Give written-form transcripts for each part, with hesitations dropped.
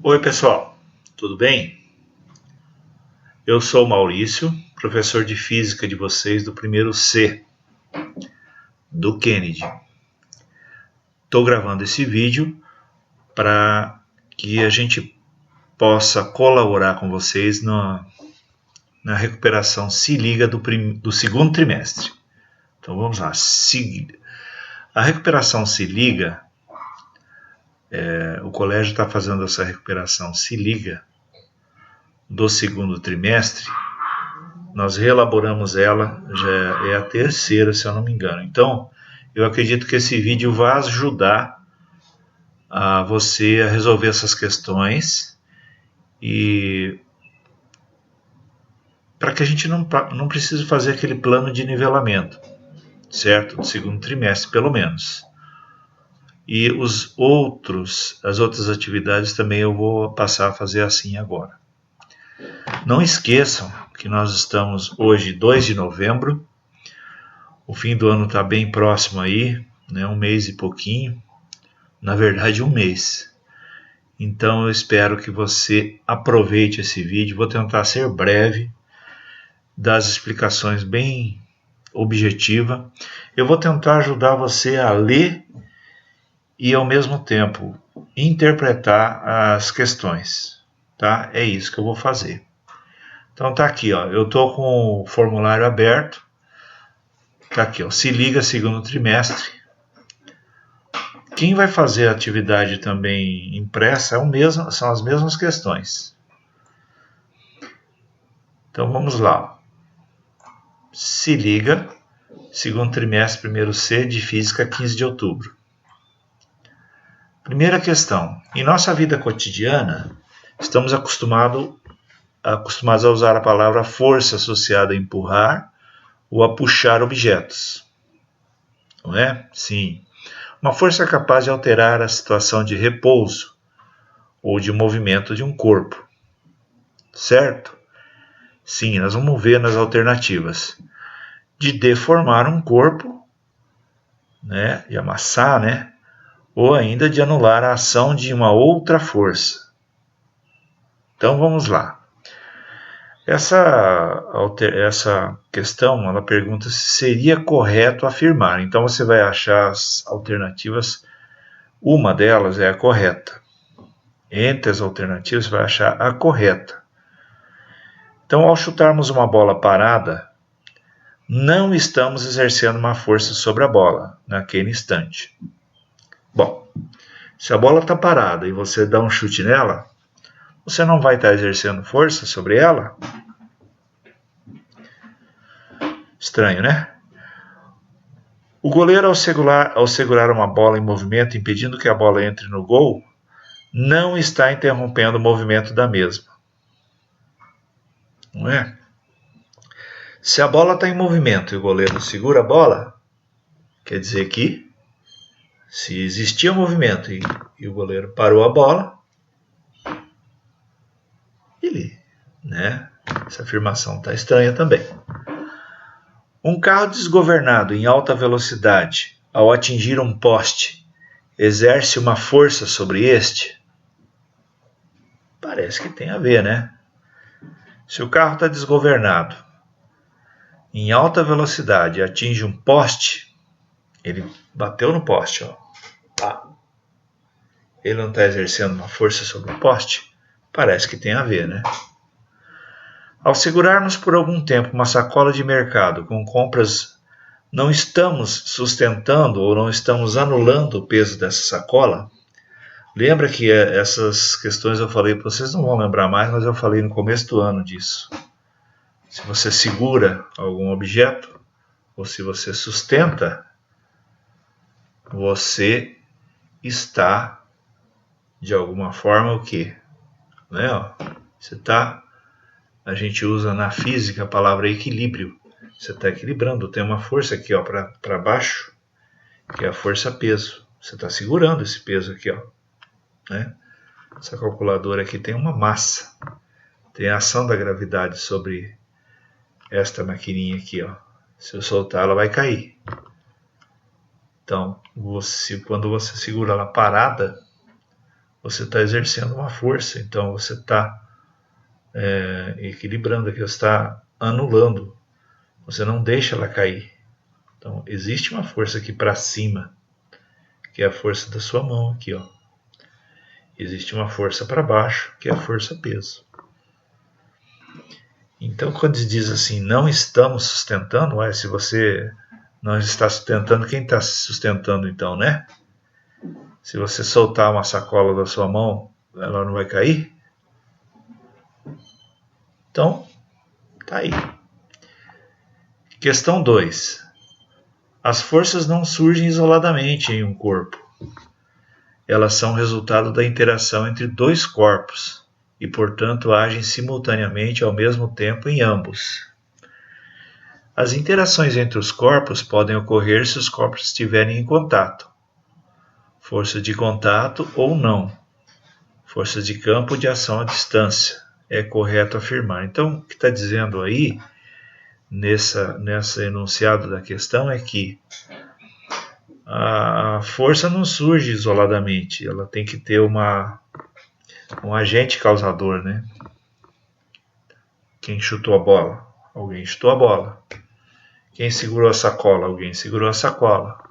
Oi pessoal, tudo bem? Eu sou o Maurício, professor de Física de vocês do primeiro C, do Kennedy. Estou gravando esse vídeo para que a gente possa colaborar com vocês na recuperação Se Liga do segundo trimestre. Então vamos lá. A recuperação Se Liga, o colégio está fazendo essa recuperação Se Liga do segundo trimestre. Nós reelaboramos ela, já é a terceira, se eu não me engano. Então, eu acredito que esse vídeo vai ajudar a você a resolver essas questões e para que a gente não precise fazer aquele plano de nivelamento, certo? Do segundo trimestre, pelo menos. E as outras atividades também eu vou passar a fazer assim agora. Não esqueçam que nós estamos hoje, 2 de novembro, o fim do ano está bem próximo aí, né? Um mês e pouquinho, na verdade um mês. Então eu espero que você aproveite esse vídeo, vou tentar ser breve, dar as explicações bem objetivas. Eu vou tentar ajudar você a ler e ao mesmo tempo interpretar as questões, tá? É isso que eu vou fazer. Então tá aqui, ó, eu tô com o formulário aberto, tá aqui, ó, Se Liga segundo trimestre. Quem vai fazer a atividade também impressa são as mesmas questões. Então vamos lá. Se Liga, segundo trimestre, primeiro C, de Física, 15 de outubro. Primeira questão. Em nossa vida cotidiana, estamos acostumados a usar a palavra força associada a empurrar ou a puxar objetos. Não é? Sim. Uma força capaz de alterar a situação de repouso ou de movimento de um corpo. Certo? Sim, nós vamos ver nas alternativas. De deformar um corpo, né, de amassar, né, ou ainda de anular a ação de uma outra força. Então vamos lá. Essa questão, ela pergunta se seria correto afirmar. Então você vai achar as alternativas, uma delas é a correta. Entre as alternativas você vai achar a correta. Então, ao chutarmos uma bola parada, não estamos exercendo uma força sobre a bola naquele instante. Bom, se a bola está parada e você dá um chute nela, você não vai estar exercendo força sobre ela? Estranho, né? O goleiro, ao segurar uma bola em movimento, impedindo que a bola entre no gol, não está interrompendo o movimento da mesma. Não é? Se a bola está em movimento e o goleiro segura a bola, quer dizer que se existia movimento e o goleiro parou a bola, né? Essa afirmação está estranha também. Um carro desgovernado em alta velocidade, ao atingir um poste, exerce uma força sobre este? Parece que tem a ver, né? Se o carro está desgovernado, em alta velocidade e atinge um poste, ele bateu no poste, ó. Tá. Ele não está exercendo uma força sobre o poste? Parece que tem a ver, né? Ao segurarmos por algum tempo uma sacola de mercado com compras, não estamos sustentando ou não estamos anulando o peso dessa sacola? Lembra que essas questões eu falei, vocês não vão lembrar mais, mas eu falei no começo do ano disso. Se você segura algum objeto, ou se você sustenta, você está, de alguma forma, o quê? Né? Você está, a gente usa na física a palavra equilíbrio. Você está equilibrando, tem uma força aqui para baixo, que é a força-peso. Você está segurando esse peso aqui, ó, né? Essa calculadora aqui tem uma massa, tem a ação da gravidade sobre esta maquininha aqui, ó. Se eu soltar, ela vai cair. Então, quando você segura ela parada, você está exercendo uma força, então você está equilibrando aqui, você está anulando, você não deixa ela cair. Então existe uma força aqui para cima, que é a força da sua mão aqui, ó. Existe uma força para baixo, que é a força peso. Então quando diz assim, não estamos sustentando, se você não está sustentando, quem está se sustentando então, né? Se você soltar uma sacola da sua mão, ela não vai cair? Então, tá aí. Questão 2. As forças não surgem isoladamente em um corpo. Elas são resultado da interação entre dois corpos e, portanto, agem simultaneamente ao mesmo tempo em ambos. As interações entre os corpos podem ocorrer se os corpos estiverem em contato. Força de contato ou não. Força de campo ou de ação à distância. É correto afirmar. Então, o que está dizendo aí, nessa enunciado da questão, é que a força não surge isoladamente. Ela tem que ter um agente causador, né? Quem chutou a bola? Alguém chutou a bola. Quem segurou a sacola? Alguém segurou a sacola.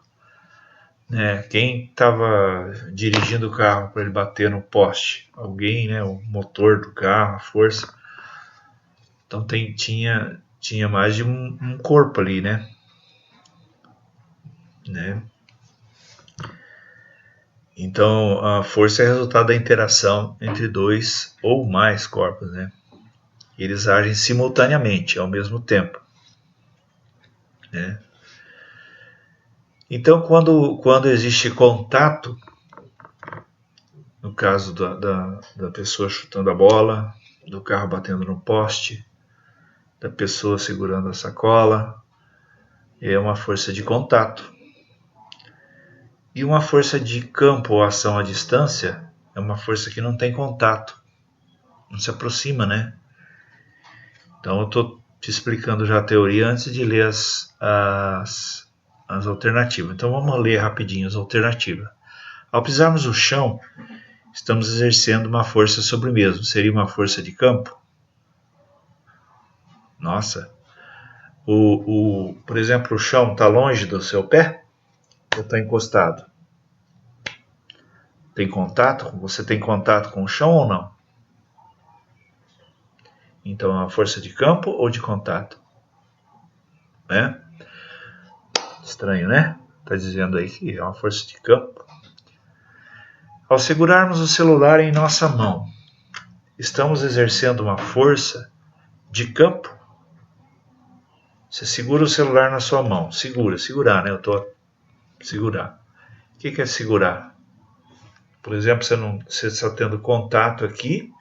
Quem estava dirigindo o carro para ele bater no poste? Alguém, né? O motor do carro, a força. Então tinha mais de um corpo ali, né? Então a força é resultado da interação entre dois ou mais corpos, né? Eles agem simultaneamente, ao mesmo tempo, né? Então quando existe contato, no caso da pessoa chutando a bola, do carro batendo no poste, da pessoa segurando a sacola, é uma força de contato. E uma força de campo ou ação à distância é uma força que não tem contato, não se aproxima, né? Então eu estou te explicando já a teoria antes de ler as alternativas. Então vamos ler rapidinho as alternativas. Ao pisarmos o chão, estamos exercendo uma força sobre o mesmo. Seria uma força de campo? Nossa. Por exemplo, o chão está longe do seu pé? Ou está encostado? Tem contato? Você tem contato com o chão ou não? Então é uma força de campo ou de contato? Né? Estranho, né? Está dizendo aí que é uma força de campo. Ao segurarmos o celular em nossa mão, estamos exercendo uma força de campo? Você segura o celular na sua mão. Segurar, né? Eu estou segurar. O que é segurar? Por exemplo, você está tendo contato aqui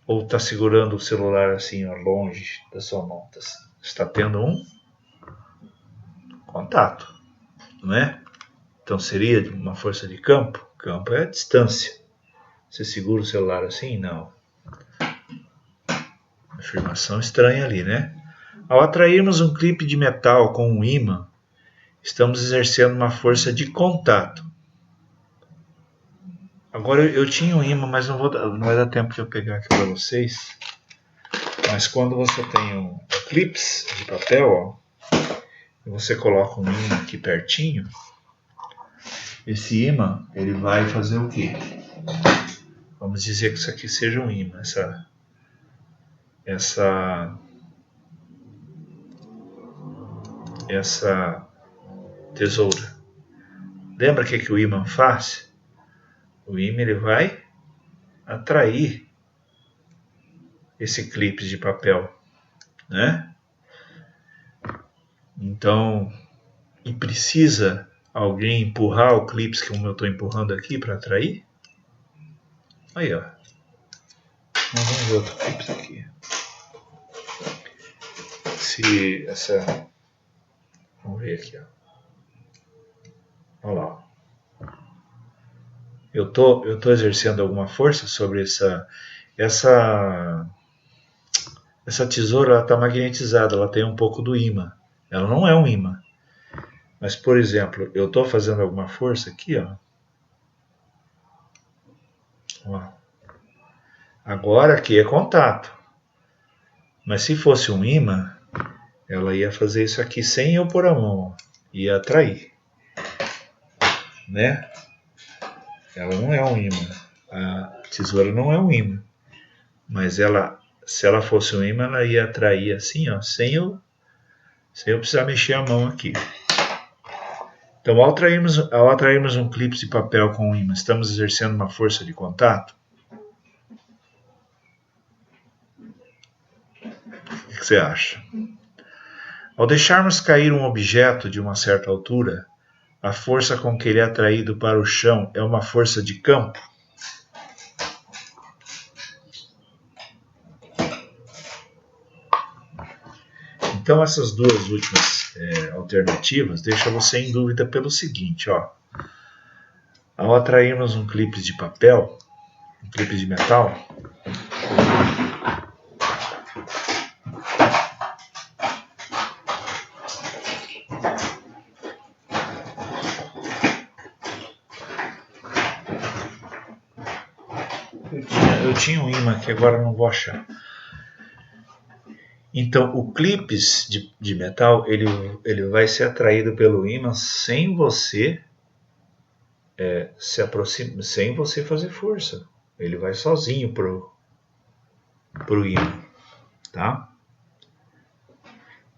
ou está segurando o celular assim, ó, longe da sua mão? Está tendo um contato, não é? Então seria uma força de campo? Campo é a distância. Você segura o celular assim? Não. Afirmação estranha ali, né? Ao atrairmos um clipe de metal com um ímã, estamos exercendo uma força de contato. Agora eu tinha um ímã, mas não vai dar tempo de eu pegar aqui para vocês. Mas quando você tem um clips de papel, ó, e você coloca um ímã aqui pertinho, esse ímã ele vai fazer o quê? Vamos dizer que isso aqui seja um ímã, essa tesoura. Lembra o que o ímã faz? O ímã ele vai atrair esse clipe de papel, né? Então, e precisa alguém empurrar o clipe como eu estou empurrando aqui para atrair? Aí, ó. Vamos ver outro clipe aqui. Se essa... Vamos ver aqui, ó. Olha lá. Eu tô exercendo alguma força sobre essa tesoura, ela está magnetizada, ela tem um pouco do ímã. Ela não é um ímã. Mas, por exemplo, eu estou fazendo alguma força aqui, ó. Ó. Agora aqui é contato. Mas se fosse um ímã, ela ia fazer isso aqui sem eu pôr a mão. Ia atrair. Né? Ela não é um ímã. A tesoura não é um ímã. Mas ela, se ela fosse um ímã, ela ia atrair assim, ó, sem eu precisar mexer a mão aqui. Então, ao atrairmos um clipe de papel com um ímã, estamos exercendo uma força de contato? O que você acha? Ao deixarmos cair um objeto de uma certa altura, a força com que ele é atraído para o chão é uma força de campo? Então, essas duas últimas alternativas deixam você em dúvida pelo seguinte, ó. Ao atrairmos um clipe de papel, um clipe de metal, eu tinha um ímã que agora não vou achar. Então, o clipes de metal, ele vai ser atraído pelo ímã sem você se aproximar, sem você fazer força. Ele vai sozinho pro ímã, tá?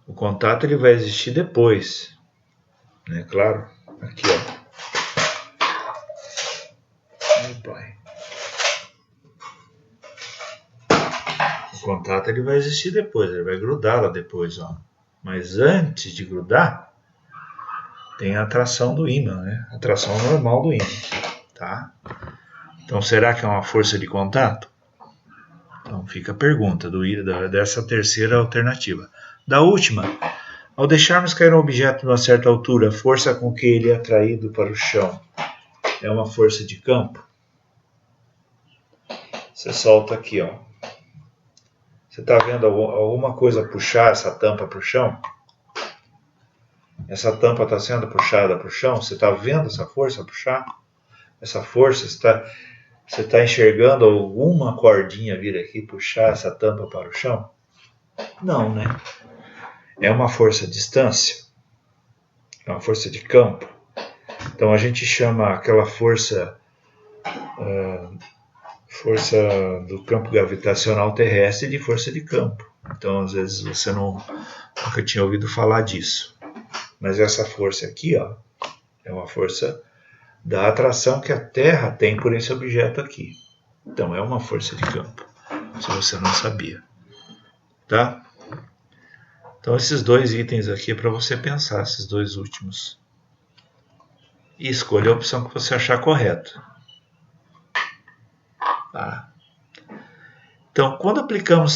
O contato ele vai existir depois, né? Claro, aqui, ó. Meu pai. O contato ele vai existir depois, ele vai grudar lá depois, ó. Mas antes de grudar, tem a atração do ímã, né? A atração normal do ímã, tá? Então, será que é uma força de contato? Então, fica a pergunta dessa terceira alternativa. Da última, ao deixarmos cair um objeto de uma certa altura, a força com que ele é atraído para o chão é uma força de campo? Você solta aqui, ó. Você está vendo alguma coisa puxar essa tampa para o chão? Essa tampa está sendo puxada para o chão? Você está vendo essa força puxar? Essa força, você está enxergando alguma cordinha vir aqui puxar essa tampa para o chão? Não, né? É uma força à distância. É uma força de campo. Então a gente chama aquela força do campo gravitacional terrestre de força de campo. Então às vezes você nunca tinha ouvido falar disso. Mas essa força aqui, ó, é uma força da atração que a Terra tem por esse objeto aqui. Então é uma força de campo, se você não sabia. Tá? Então esses dois itens aqui é para você pensar, esses dois últimos. E escolha a opção que você achar correta. Tá? Então,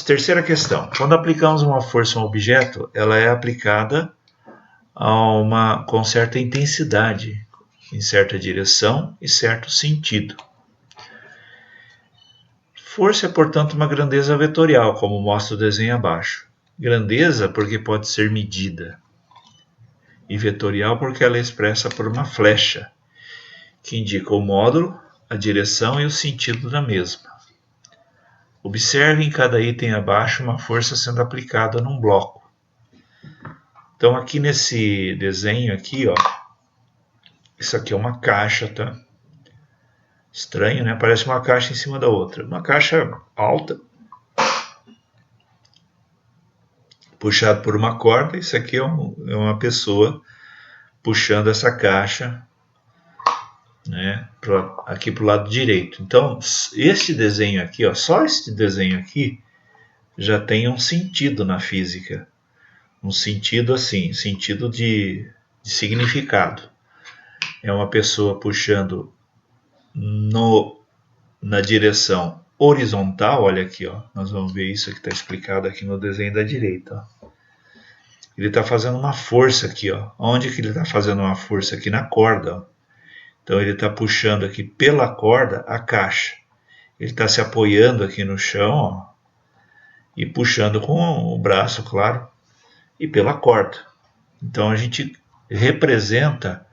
terceira questão, quando aplicamos uma força a um objeto, ela é aplicada com certa intensidade, em certa direção e certo sentido. Força é, portanto, uma grandeza vetorial, como mostra o desenho abaixo. Grandeza porque pode ser medida. E vetorial porque ela é expressa por uma flecha, que indica o módulo, a direção e o sentido da mesma. Observe em cada item abaixo uma força sendo aplicada num bloco. Então aqui nesse desenho aqui, ó, isso aqui é uma caixa, tá? Estranho, né? Parece uma caixa em cima da outra. Uma caixa alta, puxada por uma corda. Isso aqui é uma pessoa puxando essa caixa, né, aqui para o lado direito. Então, este desenho aqui, ó, só este desenho aqui já tem um sentido na física. Um sentido assim, sentido de significado. É uma pessoa puxando na direção horizontal, olha aqui, ó, nós vamos ver isso que está explicado aqui no desenho da direita. Ó. Ele está fazendo uma força aqui, ó. Onde que ele está fazendo uma força? Aqui na corda, ó. Então ele está puxando aqui pela corda a caixa. Ele está se apoiando aqui no chão, ó, e puxando com o braço, claro, e pela corda. Então a gente representa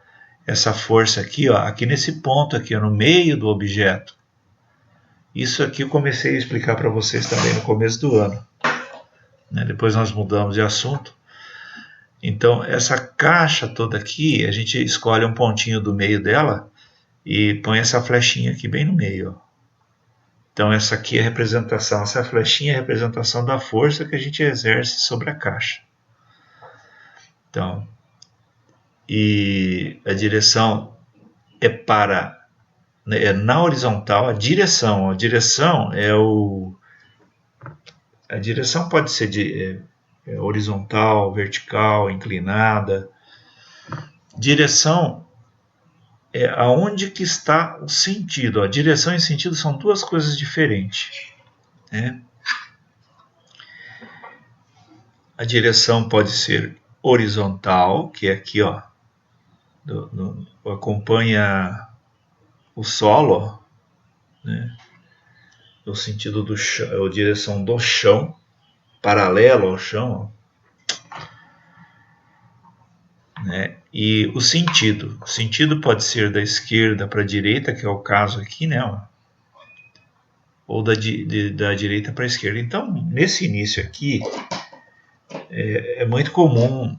essa força aqui, ó, aqui nesse ponto aqui, ó, no meio do objeto. Isso aqui eu comecei a explicar para vocês também no começo do ano, né? Depois nós mudamos de assunto. Então, essa caixa toda aqui, a gente escolhe um pontinho do meio dela e põe essa flechinha aqui bem no meio. Ó. Então, essa aqui é a representação, essa flechinha é a representação da força que a gente exerce sobre a caixa. Então, e a direção é na horizontal, a direção a direção pode ser horizontal, vertical, inclinada. Direção é aonde que está o sentido. A direção e sentido são duas coisas diferentes, né? A direção pode ser horizontal, que é aqui, ó, acompanha o solo, né? No sentido do chão, a direção do chão, paralelo ao chão, né? E o sentido pode ser da esquerda para a direita, que é o caso aqui, né? Ou da direita para a esquerda. Então, nesse início aqui, é muito comum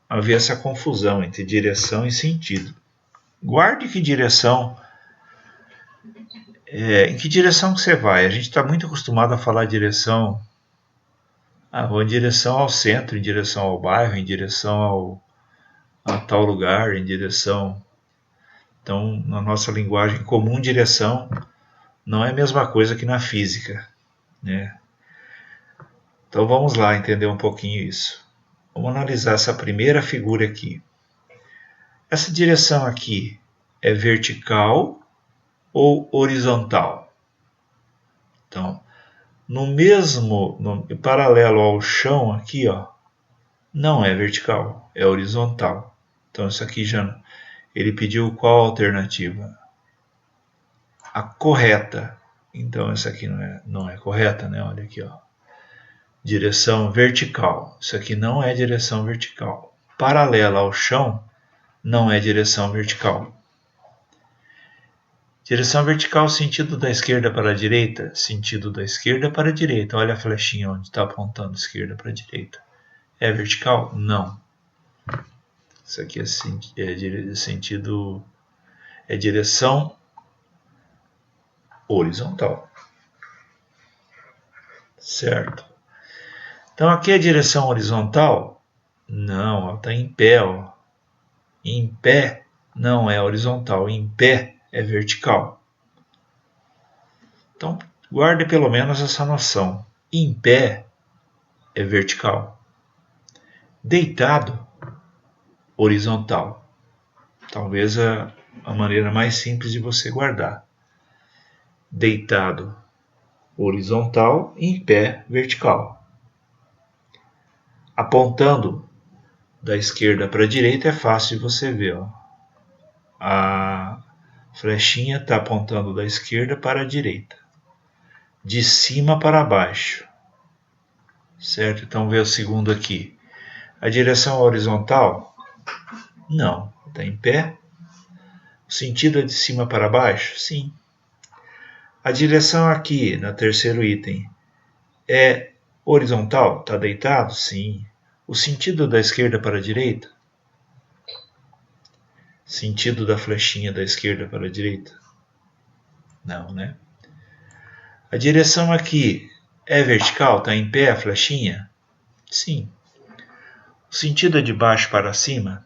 haver essa confusão entre direção e sentido. Guarde que direção, em que direção que você vai. A gente está muito acostumado a falar direção, vou em direção ao centro, em direção ao bairro, em direção a tal lugar, em direção. Então, na nossa linguagem comum, direção não é a mesma coisa que na física, né? Então vamos lá entender um pouquinho isso. Vamos analisar essa primeira figura aqui. Essa direção aqui é vertical ou horizontal? Então, no paralelo ao chão aqui, ó, não é vertical, é horizontal. Então isso aqui já, ele pediu qual alternativa? A correta. Então essa aqui não é correta, né? Olha aqui, ó. Direção vertical. Isso aqui não é direção vertical. Paralela ao chão não é direção vertical. Direção vertical, sentido da esquerda para a direita, sentido da esquerda para a direita. Olha a flechinha onde está apontando esquerda para a direita. É vertical? Não. Isso aqui é sentido, é direção horizontal. Certo? Então aqui é direção horizontal? Não, ela está em pé. Ó. Em pé não é horizontal, em pé é vertical. Então guarde pelo menos essa noção. Em pé é vertical. Deitado, horizontal. Talvez a maneira mais simples de você guardar. Deitado, horizontal, em pé, vertical. Apontando da esquerda para a direita é fácil de você ver. Ó. A flechinha está apontando da esquerda para a direita. De cima para baixo. Certo? Então vê o segundo aqui. A direção horizontal? Não. Está em pé. O sentido é de cima para baixo? Sim. A direção aqui, no terceiro item, é horizontal? Está deitado? Sim. O sentido da esquerda para a direita? Sentido da flechinha da esquerda para a direita? Não, né? A direção aqui é vertical? Está em pé a flechinha? Sim. O sentido é de baixo para cima?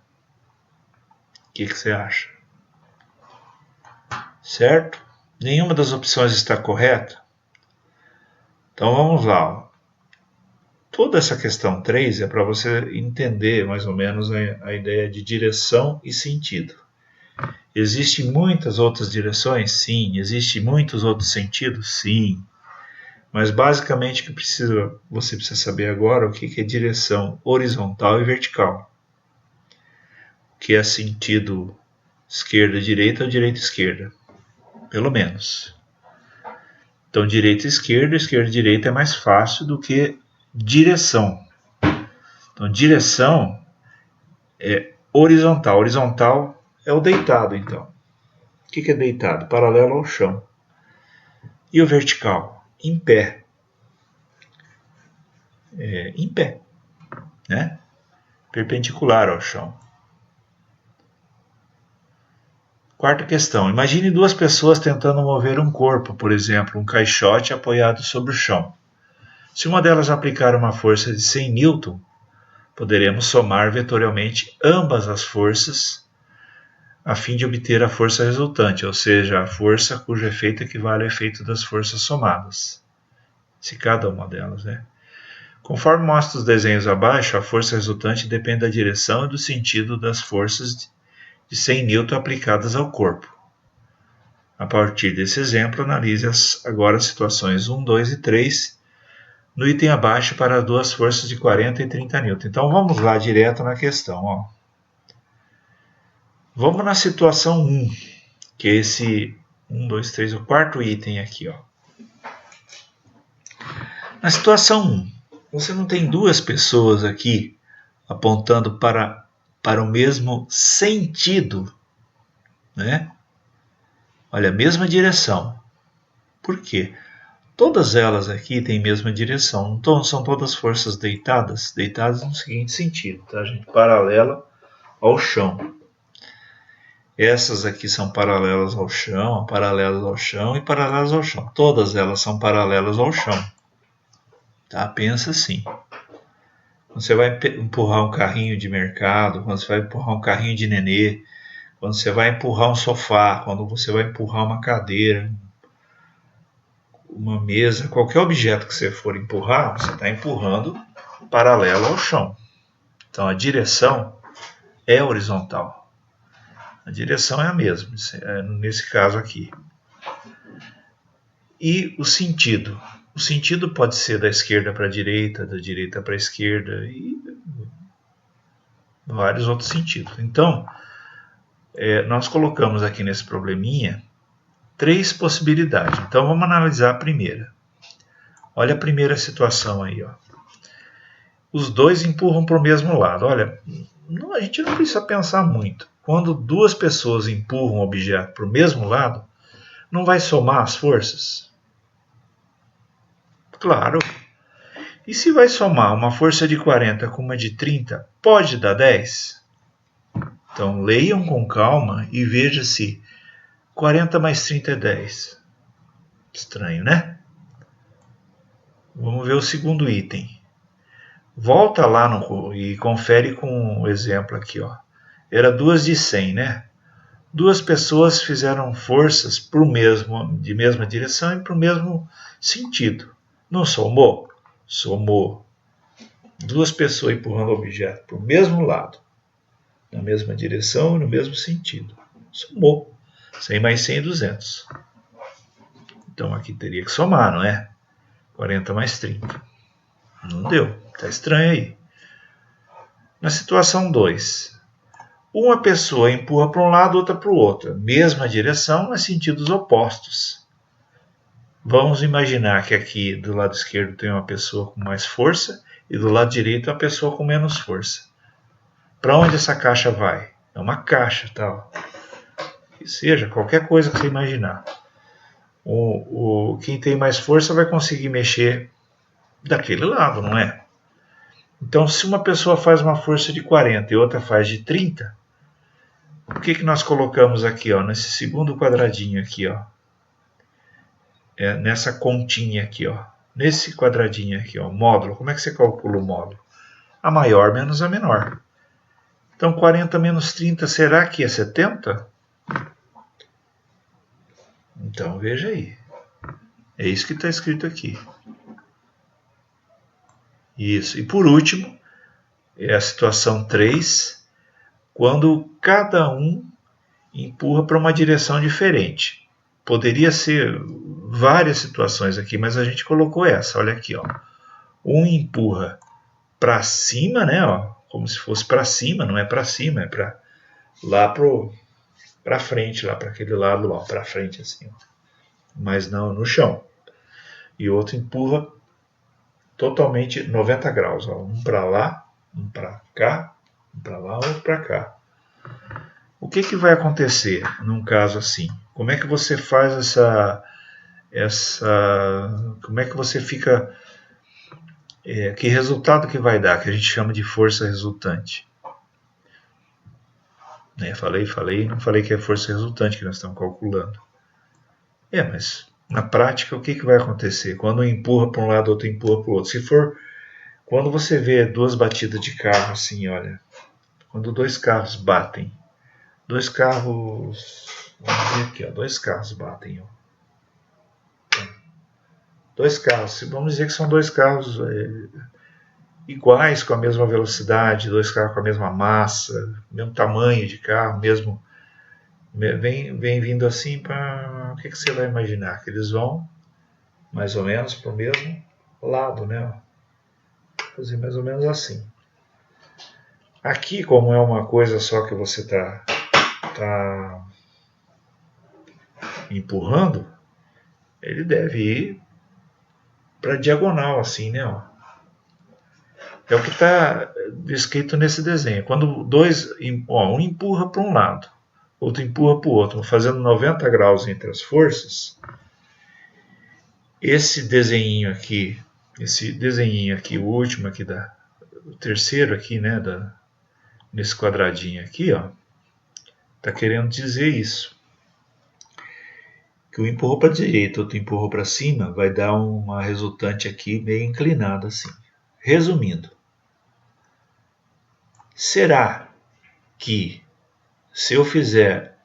O que você acha? Certo? Nenhuma das opções está correta? Então vamos lá. Toda essa questão 3 é para você entender mais ou menos a ideia de direção e sentido. Existem muitas outras direções? Sim. Existem muitos outros sentidos? Sim. Mas basicamente o que você precisa saber agora é o que é direção horizontal e vertical. O que é sentido esquerda-direita ou direita-esquerda. Pelo menos. Então direita-esquerda, esquerda-direita é mais fácil do que direção. Então direção é horizontal. Horizontal é o deitado, então. O que é deitado? Paralelo ao chão. E o vertical? Em pé. Em pé, né? Perpendicular ao chão. Quarta questão. Imagine duas pessoas tentando mover um corpo, por exemplo, um caixote apoiado sobre o chão. Se uma delas aplicar uma força de 100 N, poderemos somar vetorialmente ambas as forças a fim de obter a força resultante, ou seja, a força cujo efeito equivale ao efeito das forças somadas. Se cada uma delas, né? Conforme mostra os desenhos abaixo, a força resultante depende da direção e do sentido das forças de 100 N aplicadas ao corpo. A partir desse exemplo, analise agora as situações 1, 2 e 3 no item abaixo para duas forças de 40 e 30 N. Então vamos lá direto na questão. Ó. Vamos na situação 1, que é esse 1, 2, 3, o quarto item aqui. Ó. Na situação 1, você não tem duas pessoas aqui apontando para o mesmo sentido, né? Olha, a mesma direção. Por quê? Todas elas aqui têm a mesma direção, então são todas forças deitadas no seguinte sentido, tá, gente? Paralela ao chão. Essas aqui são paralelas ao chão, paralelas ao chão e paralelas ao chão. Todas elas são paralelas ao chão. Tá? Pensa assim. Quando você vai empurrar um carrinho de mercado, quando você vai empurrar um carrinho de nenê, quando você vai empurrar um sofá, quando você vai empurrar uma cadeira, uma mesa, qualquer objeto que você for empurrar, você está empurrando paralelo ao chão. Então a direção é horizontal. A direção é a mesma, nesse caso aqui. E o sentido? O sentido pode ser da esquerda para a direita, da direita para a esquerda e vários outros sentidos. Então, nós colocamos aqui nesse probleminha 3 possibilidades. Então vamos analisar a primeira. Olha a primeira situação aí. Ó. Os dois empurram para o mesmo lado. Olha, a gente não precisa pensar muito. Quando duas pessoas empurram um objeto para o mesmo lado, não vai somar as forças? Claro. E se vai somar uma força de 40 com uma de 30, pode dar 10? Então leiam com calma e veja se 40 mais 30 é 10. Estranho, né? Vamos ver o segundo item. Volta lá e confere com o exemplo aqui. Ó. Era 2 de 100, né? Duas pessoas fizeram forças de mesma direção e para o mesmo sentido. Não somou? Somou. Duas pessoas empurrando o objeto para o mesmo lado, na mesma direção e no mesmo sentido. Somou. 100 mais 100 é 200. Então aqui teria que somar, não é? 40 mais 30. Não deu. Está estranho aí. Na situação 2, uma pessoa empurra para um lado, outra para o outro. Mesma direção, mas sentidos opostos. Vamos imaginar que aqui do lado esquerdo tem uma pessoa com mais força e do lado direito uma pessoa com menos força. Para onde essa caixa vai? É uma caixa, tá? Que seja qualquer coisa que você imaginar. Quem tem mais força vai conseguir mexer daquele lado, não é? Então, se uma pessoa faz uma força de 40 e outra faz de 30, o que nós colocamos aqui, ó, nesse segundo quadradinho aqui, ó? Nessa continha aqui, ó. Nesse quadradinho aqui, ó, módulo. Como é que você calcula o módulo? A maior menos a menor. Então, 40 menos 30, será que é 70? Então, veja aí. É isso que está escrito aqui. Isso. E por último, é a situação 3, quando cada um empurra para uma direção diferente. Poderia ser várias situações aqui, mas a gente colocou essa. Olha aqui, ó. Um empurra para cima, né? Ó, como se fosse para cima, não é para cima, é para lá para frente, lá para aquele lado, ó, para frente assim, ó. Mas não no chão. E o outro empurra totalmente 90 graus, ó. Um para lá, um para cá, um para lá, outro para cá. O que vai acontecer num caso assim? Como é que você faz como é que você fica, que resultado que vai dar, que a gente chama de força resultante. Falei, não falei que é força resultante que nós estamos calculando. Mas na prática o que vai acontecer? Quando um empurra para um lado, outro empurra para o outro. Se for, quando você vê duas batidas de carro assim, olha, quando dois carros batem, vamos dizer aqui, ó, dois carros batem, ó. Dois carros, vamos dizer que são dois carros iguais, com a mesma velocidade, dois carros com a mesma massa, mesmo tamanho de carro, mesmo vem vindo assim para, o que você vai imaginar? Que eles vão mais ou menos para o mesmo lado, né? Fazer mais ou menos assim. Aqui, como é uma coisa só que você está empurrando, ele deve ir para diagonal assim, né? Ó. É o que está descrito nesse desenho. Quando um empurra para um lado, outro empurra para o outro, fazendo 90 graus entre as forças, esse desenhinho aqui, o último aqui, o terceiro aqui, né, nesse quadradinho aqui, ó, está querendo dizer isso. Que um empurrou para a direita, outro empurrou para cima, vai dar uma resultante aqui meio inclinada assim. Resumindo, será que se eu fizer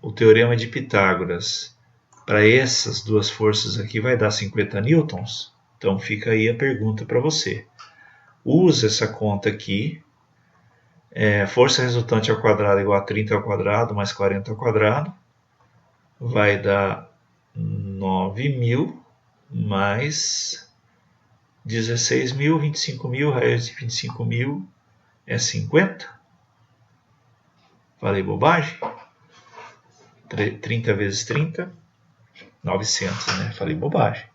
o teorema de Pitágoras para essas duas forças aqui vai dar 50 newtons? Então fica aí a pergunta para você. Usa essa conta aqui. Força resultante ao quadrado igual a 30 ao quadrado mais 40 ao quadrado. Vai dar 9.000 mais 16.000, 25.000, raiz de 25.000 é 50. Falei bobagem? 30 vezes 30, 900, né? Falei bobagem.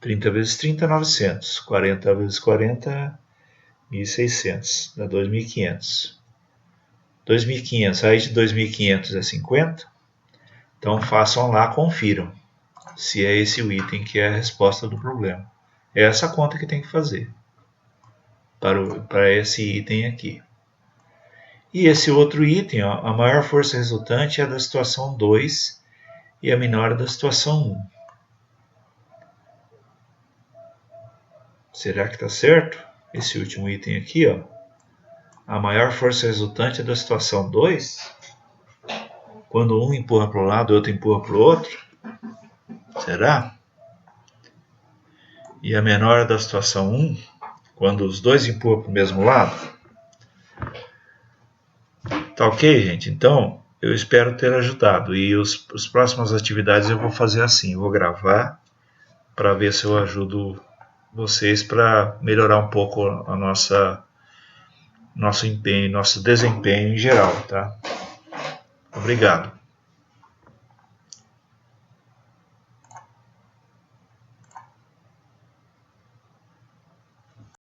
30 vezes 30, 900. 40 vezes 40, 1.600. Dá 2.500. 2.500, raiz de 2.500 é 50. Então façam lá, confiram se é esse o item que é a resposta do problema. É essa conta que tem que fazer para esse item aqui. E esse outro item, ó, a maior força resultante é da situação 2 e a menor é da situação 1. Será que está certo? Esse último item aqui, ó, a maior força resultante é da situação 2, quando um empurra para um lado e o outro empurra para o outro. Será? E a menor é da situação 1, quando os dois empurram para o mesmo lado. Tá ok, gente? Então, eu espero ter ajudado. E as próximas atividades eu vou fazer assim. Eu vou gravar para ver se eu ajudo vocês para melhorar um pouco a nosso empenho, nosso desempenho em geral, tá? Obrigado.